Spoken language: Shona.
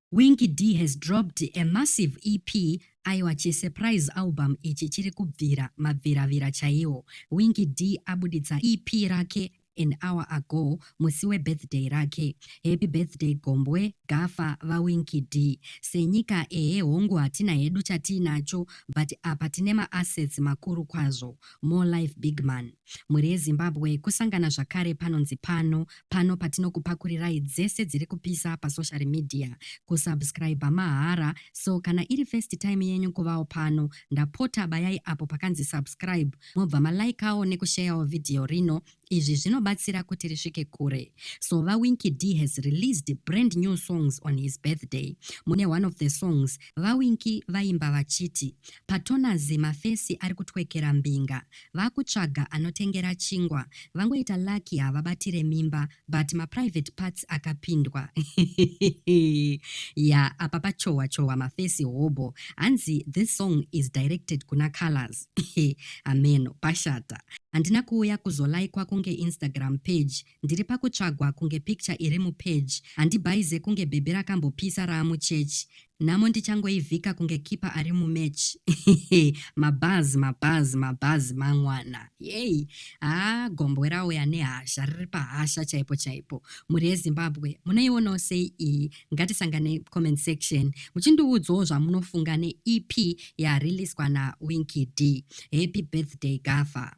Winky D has dropped a massive EP aiwa chisurprise album ichi chiri kubvira mabviravira chaiwo. Winky D abuditsa EP rake an hour ago musi webirthday rake. Happy birthday gombwe gafa vaWinky D. Senyika hongu hatina hedu chatinacho, but apa tine ma-assets makuru kwazvo. More life big man. Muri yeZimbabwe kusangana zvakare panonzi pano patinokupakurirai dzese dziri kupisa pasocial media. Kusubscribe mahara, so kana iri first time yenyu kuvawo pano, ndapota bayai apo pakanzi subscribe, mobva malaikawo nekusharewo video rino. Izvi zvinobatsira kuti risvike kure. So vaWinky D has released brand new songs on his birthday. Mune one of the songs, vaWinky vaimba vachiti, patonazi mafesi ari kutwekera Mbinga, vakutsvaga anotengera chingwa, vangoita lucky havabatire mimba, but ma-private parts akapindwa. Yeah, apa pachowa mafesi hobo. Hanzi, this song is directed kuna Calaz. Ameno, pashata. Handina kuuya kuzolaikwa kunge Instagram page, ndiri pakutsvagwa kunge picture iri mupage, handibaize kunge bhebhi rakambopisa raamuchechi, namo ndichangoivhika kunge kipa ari mumatch. Mabhazi mangwana. Yey, gombwe rauya nehasha, riri pahasha chaipo. Muri yeZimbabwe munoionawo sei iyi? Ngatisangane comment section muchindiudzawo zvamunofunga ne EP yareleaswa naWinky D. Happy birthday gafa.